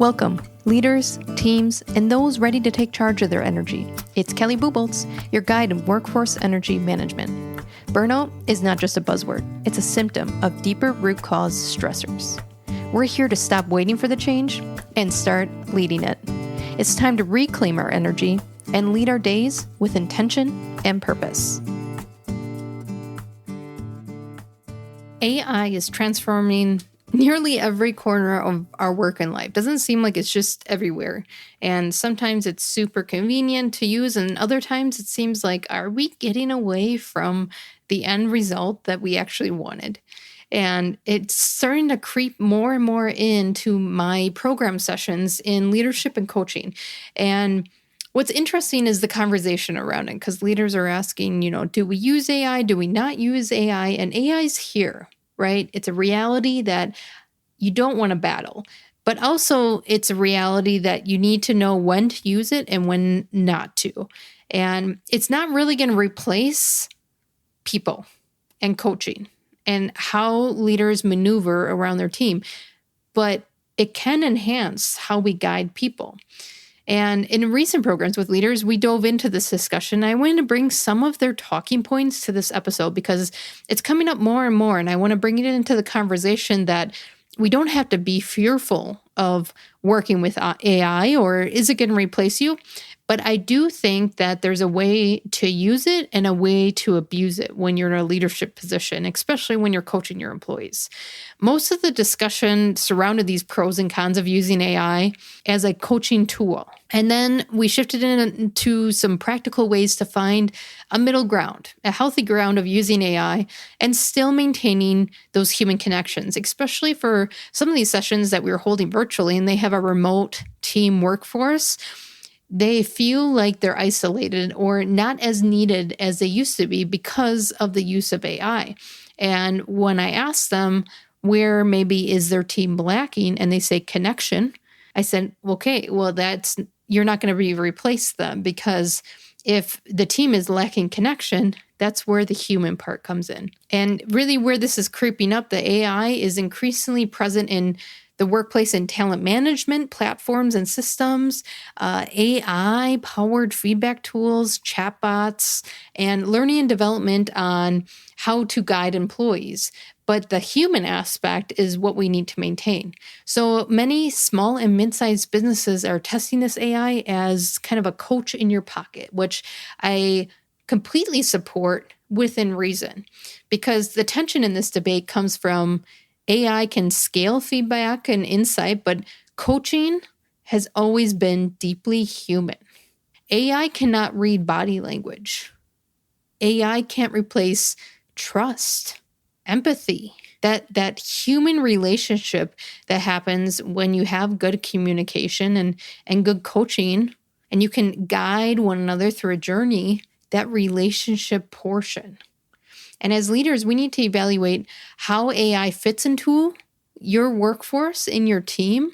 Welcome, leaders, teams, and those ready to take charge of their energy. It's Kelly Buboltz, your guide in workforce energy management. Burnout is not just a buzzword, it's a symptom of deeper root cause stressors. We're here to stop waiting for the change and start leading it. It's time to reclaim our energy and lead our days with intention and purpose. AI is transforming nearly every corner of our work and life. Doesn't seem like it's just everywhere. And sometimes it's super convenient to use, and other times it seems like, are we getting away from the end result that we actually wanted? And it's starting to creep more and more into my program sessions in leadership and coaching. And what's interesting is the conversation around it, because leaders are asking, do we use AI? Do we not use AI? And AI is here, right? It's a reality that you don't want to battle, but also it's a reality that you need to know when to use it and when not to. And it's not really going to replace people and coaching and how leaders maneuver around their team, but it can enhance how we guide people. And in recent programs with leaders, we dove into this discussion. I wanted to bring some of their talking points to this episode because it's coming up more and more. And I want to bring it into the conversation that we don't have to be fearful of working with AI, or is it going to replace you? But I do think that there's a way to use it and a way to abuse it when you're in a leadership position, especially when you're coaching your employees. Most of the discussion surrounded these pros and cons of using AI as a coaching tool. And then we shifted into some practical ways to find a middle ground, a healthy ground of using AI and still maintaining those human connections, especially for some of these sessions that we were holding virtually and they have a remote team workforce. They feel like they're isolated or not as needed as they used to be because of the use of AI. And when I asked them where maybe is their team lacking and they say connection, I said, okay, well, you're not going to replace them, because if the team is lacking connection, that's where the human part comes in. And really where this is creeping up, the AI is increasingly present in the workplace and talent management platforms and systems, AI-powered feedback tools, chatbots, and learning and development on how to guide employees. But the human aspect is what we need to maintain. So many small and mid-sized businesses are testing this AI as kind of a coach in your pocket, which I completely support within reason, because the tension in this debate comes from AI can scale feedback and insight, but coaching has always been deeply human. AI cannot read body language. AI can't replace trust, empathy, that human relationship that happens when you have good communication and good coaching, and you can guide one another through a journey, that relationship portion. And as leaders, we need to evaluate how AI fits into your workforce, in your team,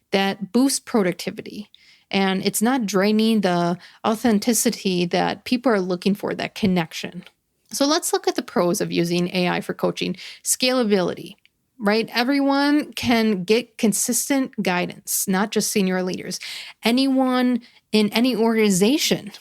that boosts productivity. And it's not draining the authenticity that people are looking for, that connection. So let's look at the pros of using AI for coaching. Scalability, right? Everyone can get consistent guidance, not just senior leaders. Anyone in any organization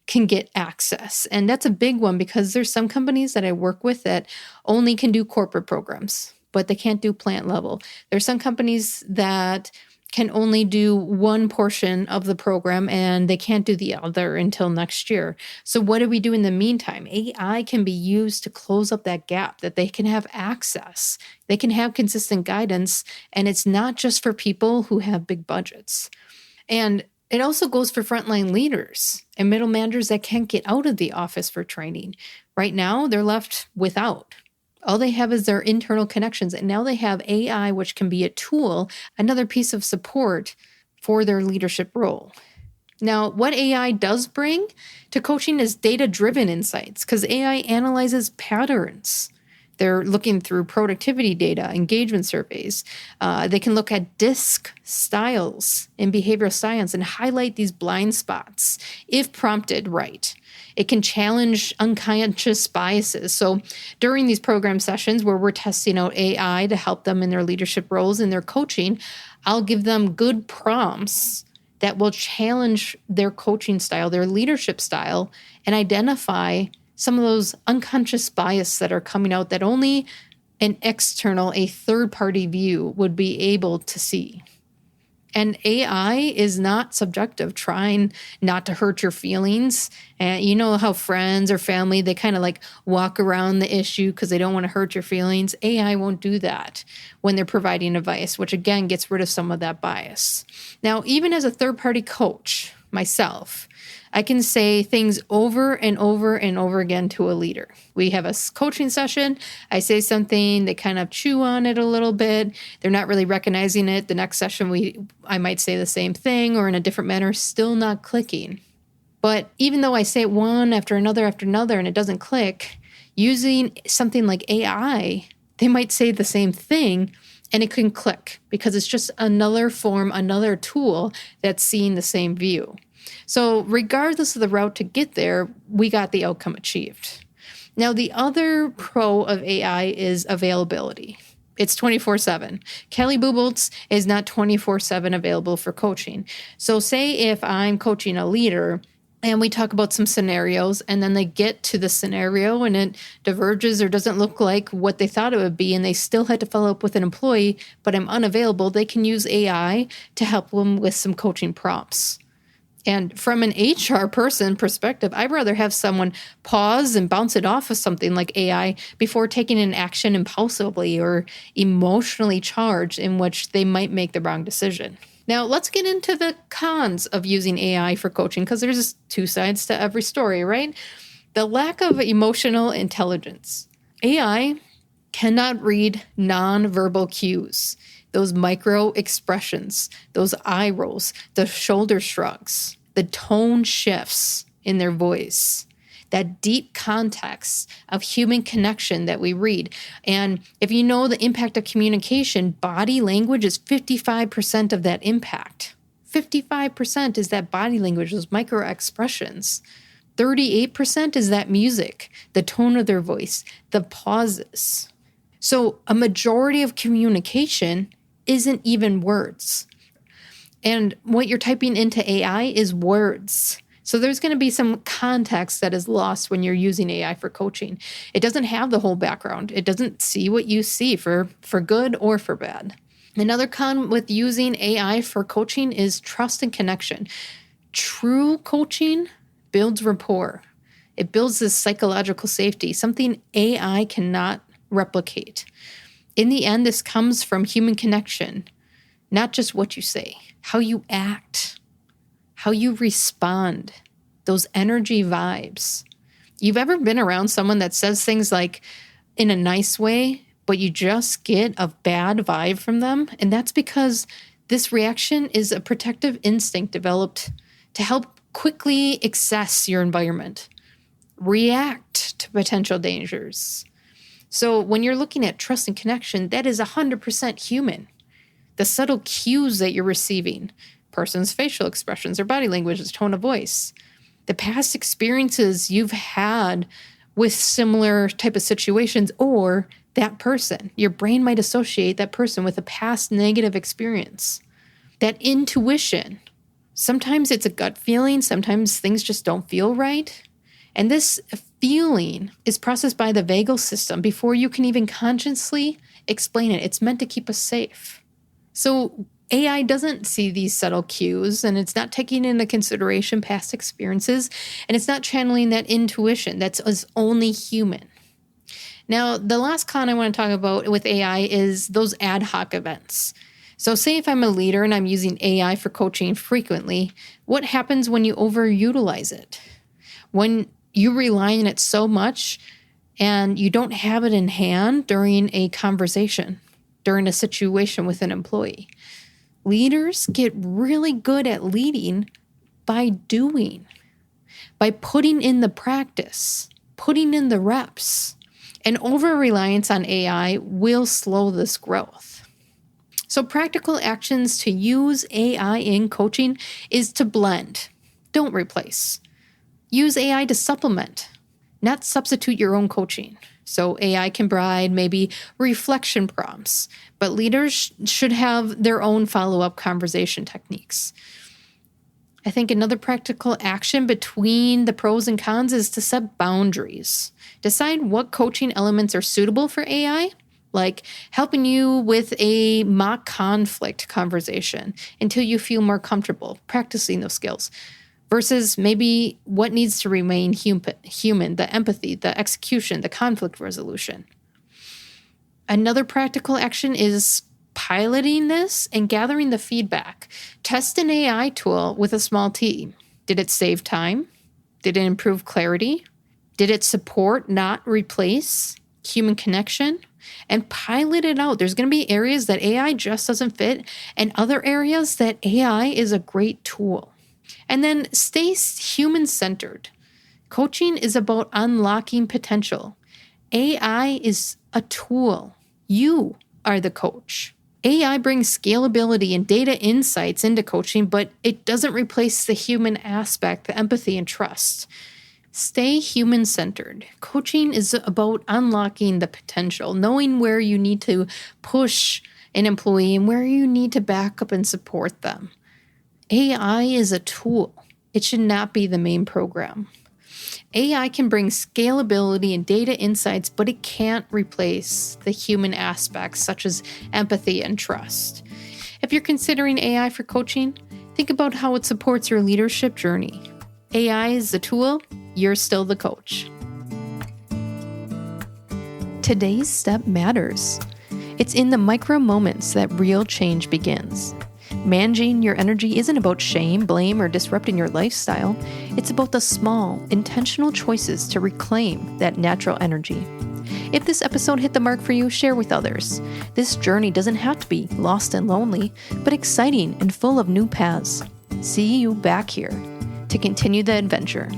can get access. And that's a big one, because there's some companies that I work with that only can do corporate programs, but they can't do plant level. There's some companies that can only do one portion of the program and they can't do the other until next year. So what do we do in the meantime? AI can be used to close up that gap, that they can have access. They can have consistent guidance, and it's not just for people who have big budgets. And it also goes for frontline leaders and middle managers that can't get out of the office for training. Right now, they're left without. All they have is their internal connections, and now they have AI, which can be a tool, another piece of support for their leadership role. Now, what AI does bring to coaching is data-driven insights, because AI analyzes patterns, They're looking through productivity data, engagement surveys. They can look at DISC styles in behavioral science and highlight these blind spots if prompted right. It can challenge unconscious biases. So during these program sessions where we're testing out AI to help them in their leadership roles and their coaching, I'll give them good prompts that will challenge their coaching style, their leadership style, and identify some of those unconscious bias that are coming out that only an external, a third-party view would be able to see. And AI is not subjective, trying not to hurt your feelings. And you know how friends or family, they kind of like walk around the issue because they don't want to hurt your feelings. AI won't do that when they're providing advice, which again gets rid of some of that bias. Now, even as a third-party coach myself, I can say things over and over and over again to a leader. We have a coaching session. I say something, they kind of chew on it a little bit. They're not really recognizing it. The next session, I might say the same thing or in a different manner, still not clicking. But even though I say it one after another and it doesn't click, using something like AI, they might say the same thing and it can click because it's just another form, another tool that's seeing the same view. So regardless of the route to get there, we got the outcome achieved. Now, the other pro of AI is availability. It's 24/7. Kelly Buboltz is not 24/7 available for coaching. So say if I'm coaching a leader and we talk about some scenarios and then they get to the scenario and it diverges or doesn't look like what they thought it would be and they still had to follow up with an employee, but I'm unavailable, they can use AI to help them with some coaching prompts. And from an HR person perspective, I'd rather have someone pause and bounce it off of something like AI before taking an action impulsively or emotionally charged in which they might make the wrong decision. Now, let's get into the cons of using AI for coaching because there's two sides to every story, right? The lack of emotional intelligence. AI cannot read nonverbal cues, those micro expressions, those eye rolls, the shoulder shrugs, the tone shifts in their voice, that deep context of human connection that we read. And if you know the impact of communication, body language is 55% of that impact. 55% is that body language, those micro expressions. 38% is that music, the tone of their voice, the pauses. So a majority of communication isn't even words. And what you're typing into AI is words. So there's going to be some context that is lost when you're using AI for coaching. It doesn't have the whole background. It doesn't see what you see for good or for bad. Another con with using AI for coaching is trust and connection. True coaching builds rapport. It builds this psychological safety, something AI cannot replicate. In the end, this comes from human connection, not just what you say, how you act, how you respond, those energy vibes. You've ever been around someone that says things like in a nice way, but you just get a bad vibe from them? And that's because this reaction is a protective instinct developed to help quickly assess your environment, react to potential dangers. So when you're looking at trust and connection, that is 100% human. The subtle cues that you're receiving, person's facial expressions, their body language, their tone of voice, the past experiences you've had with similar type of situations or that person. Your brain might associate that person with a past negative experience. That intuition, sometimes it's a gut feeling, sometimes things just don't feel right. And this feeling is processed by the vagal system before you can even consciously explain it. It's meant to keep us safe. So AI doesn't see these subtle cues, and it's not taking into consideration past experiences, and it's not channeling that intuition that's only human. Now, the last con I want to talk about with AI is those ad hoc events. So say if I'm a leader and I'm using AI for coaching frequently, what happens when you overutilize it? When you rely on it so much and you don't have it in hand during a conversation, during a situation with an employee. Leaders get really good at leading by doing, by putting in the practice, putting in the reps. And over-reliance on AI will slow this growth. So practical actions to use AI in coaching is to blend. Don't replace. Use AI to supplement, not substitute your own coaching. So AI can provide maybe reflection prompts, but leaders should have their own follow-up conversation techniques. I think another practical action between the pros and cons is to set boundaries. Decide what coaching elements are suitable for AI, like helping you with a mock conflict conversation until you feel more comfortable practicing those skills, versus maybe what needs to remain human, the empathy, the execution, the conflict resolution. Another practical action is piloting this and gathering the feedback. Test an AI tool with a small team. Did it save time? Did it improve clarity? Did it support, not replace, human connection? And pilot it out. There's going to be areas that AI just doesn't fit and other areas that AI is a great tool. And then stay human-centered. Coaching is about unlocking potential. AI is a tool. You are the coach. AI brings scalability and data insights into coaching, but it doesn't replace the human aspect, the empathy and trust. Stay human-centered. Coaching is about unlocking the potential, knowing where you need to push an employee and where you need to back up and support them. AI is a tool. It should not be the main program. AI can bring scalability and data insights, but it can't replace the human aspects such as empathy and trust. If you're considering AI for coaching, think about how it supports your leadership journey. AI is the tool, you're still the coach. Today's step matters. It's in the micro moments that real change begins. Managing your energy isn't about shame, blame, or disrupting your lifestyle. It's about the small, intentional choices to reclaim that natural energy. If this episode hit the mark for you, share with others. This journey doesn't have to be lost and lonely, but exciting and full of new paths. See you back here to continue the adventure.